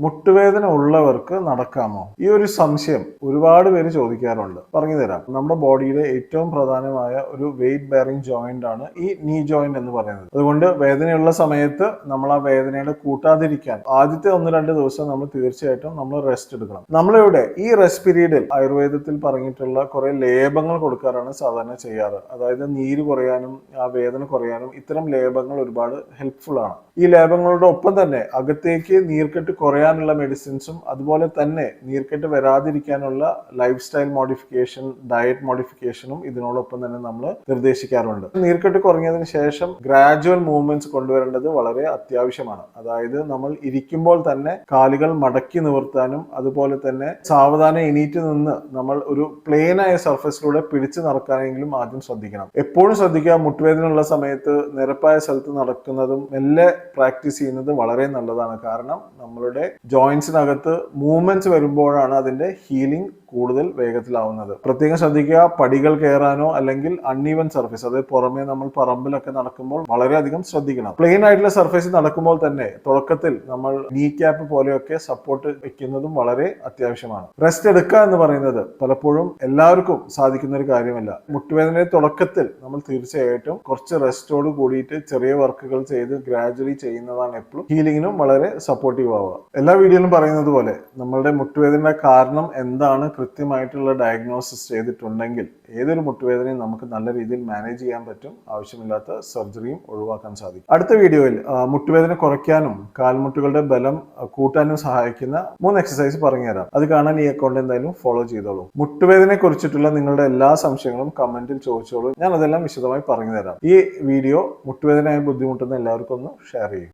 മുട്ടുവേദന ഉള്ളവർക്ക് നടക്കാമോ? ഈ ഒരു സംശയം ഒരുപാട് പേര് ചോദിക്കാറുണ്ട്. പറഞ്ഞു തരാം. നമ്മുടെ ബോഡിയിലെ ഏറ്റവും പ്രധാനമായ ഒരു വെയിറ്റ് ബെയറിംഗ് ജോയിന്റ് ആണ് ഈ നീ ജോയിന്റ് എന്ന് പറയുന്നത്. അതുകൊണ്ട് വേദനയുള്ള സമയത്ത് നമ്മൾ ആ വേദനയുടെ കൂട്ടാതിരിക്കാൻ ആദ്യത്തെ 1-2 ദിവസം നമ്മൾ തീർച്ചയായിട്ടും നമ്മൾ റെസ്റ്റ് എടുക്കണം. നമ്മളിവിടെ ഈ റെസ്റ്റ് പീരീഡിൽ ആയുർവേദത്തിൽ പറഞ്ഞിട്ടുള്ള കുറെ ലേപങ്ങൾ കൊടുക്കാറാണ് സാധാരണ ചെയ്യാറ്. അതായത് നീര് കുറയാനും ആ വേദന കുറയാനും ഇത്തരം ലേപങ്ങൾ ഒരുപാട് ഹെൽപ്ഫുൾ ആണ്. ഈ ലേപങ്ങളുടെ ഒപ്പം തന്നെ അകത്തേക്ക് നീർക്കെട്ട് കുറയാനുള്ള മെഡിസിൻസും അതുപോലെ തന്നെ നീർക്കെട്ട് വരാതിരിക്കാനുള്ള ലൈഫ് സ്റ്റൈൽ മോഡിഫിക്കേഷൻ, ഡയറ്റ് മോഡിഫിക്കേഷനും ഇതിനോടൊപ്പം തന്നെ നമ്മൾ നിർദ്ദേശിക്കാറുണ്ട്. നീർക്കെട്ട് കുറഞ്ഞതിന് ശേഷം ഗ്രാജുവൽ മൂവ്മെന്റ്സ് കൊണ്ടുവരേണ്ടത് വളരെ അത്യാവശ്യമാണ്. അതായത് നമ്മൾ ഇരിക്കുമ്പോൾ തന്നെ കാലുകൾ മടക്കി നിവർത്താനും അതുപോലെ തന്നെ സാവധാനം എണീറ്റ് നിന്ന് നമ്മൾ ഒരു പ്ലെയിനായ സർഫസിലൂടെ പിടിച്ചു നടക്കാനെങ്കിലും ആദ്യം ശ്രദ്ധിക്കണം. എപ്പോഴും ശ്രദ്ധിക്കുക, മുട്ടുവേദന ഉള്ള സമയത്ത് നിരപ്പായ സ്ഥലത്ത് നടക്കുന്നതും മെല്ലെ പ്രാക്ടീസ് ചെയ്യുന്നത് വളരെ നല്ലതാണ്. കാരണം നമ്മളുടെ ജോയിന്റ്സിനകത്ത് മൂവ്മെന്റ്സ് വരുമ്പോഴാണ് അതിന്റെ ഹീലിംഗ് കൂടുതൽ വേഗത്തിലാവുന്നത്. പ്രത്യേകം ശ്രദ്ധിക്കുക, പടികൾ കയറാനോ അല്ലെങ്കിൽ അൺഈവൻ സർഫേസ്, അതായത് പുറമേ നമ്മൾ പറമ്പിലൊക്കെ നടക്കുമ്പോൾ വളരെയധികം ശ്രദ്ധിക്കണം. പ്ലെയിൻ ആയിട്ടുള്ള സർഫേസിൽ നടക്കുമ്പോൾ തന്നെ തുടക്കത്തിൽ നമ്മൾ നീ ക്യാപ്പ് പോലെയൊക്കെ സപ്പോർട്ട് വെക്കുന്നതും വളരെ അത്യാവശ്യമാണ്. റെസ്റ്റ് എടുക്കുക എന്ന് പറയുന്നത് പലപ്പോഴും എല്ലാവർക്കും സാധിക്കുന്ന ഒരു കാര്യമല്ല. മുട്ടുവേദനയുടെ തുടക്കത്തിൽ നമ്മൾ തീർച്ചയായിട്ടും കുറച്ച് റെസ്റ്റോട് കൂടിയിട്ട് ചെറിയ വർക്കുകൾ ചെയ്ത് ഗ്രാജുവലി ചെയ്യുന്നതാണ് എപ്പോഴും ഹീലിംഗിനും വളരെ സപ്പോർട്ടീവ് ആവുക. എല്ലാ വീഡിയോയിലും പറയുന്നത് പോലെ നമ്മളുടെ മുട്ടുവേദനയുടെ കാരണം എന്താണ് കൃത്യമായിട്ടുള്ള ഡയഗ്നോസിസ് ചെയ്തിട്ടുണ്ടെങ്കിൽ ഏതൊരു മുട്ടുവേദനയും നമുക്ക് നല്ല രീതിയിൽ മാനേജ് ചെയ്യാൻ പറ്റും. ആവശ്യമില്ലാത്ത സർജറിയും ഒഴിവാക്കാൻ സാധിക്കും. അടുത്ത വീഡിയോയിൽ മുട്ടുവേദന കുറയ്ക്കാനും കാൽമുട്ടുകളുടെ ബലം കൂട്ടാനും സഹായിക്കുന്ന 3 എക്സസൈസ് പറഞ്ഞുതരാം. അത് കാണാൻ ഈ അക്കൗണ്ട് എന്തായാലും ഫോളോ ചെയ്തോളൂ. മുട്ടുവേദനയെ കുറിച്ചിട്ടുള്ള നിങ്ങളുടെ എല്ലാ സംശയങ്ങളും കമന്റിൽ ചോദിച്ചോളൂ. ഞാൻ അതെല്ലാം വിശദമായി പറഞ്ഞു തരാം. ഈ വീഡിയോ മുട്ടുവേദനയായി ബുദ്ധിമുട്ടുന്ന എല്ലാവർക്കും ഒന്ന് ഷെയർ ചെയ്യും.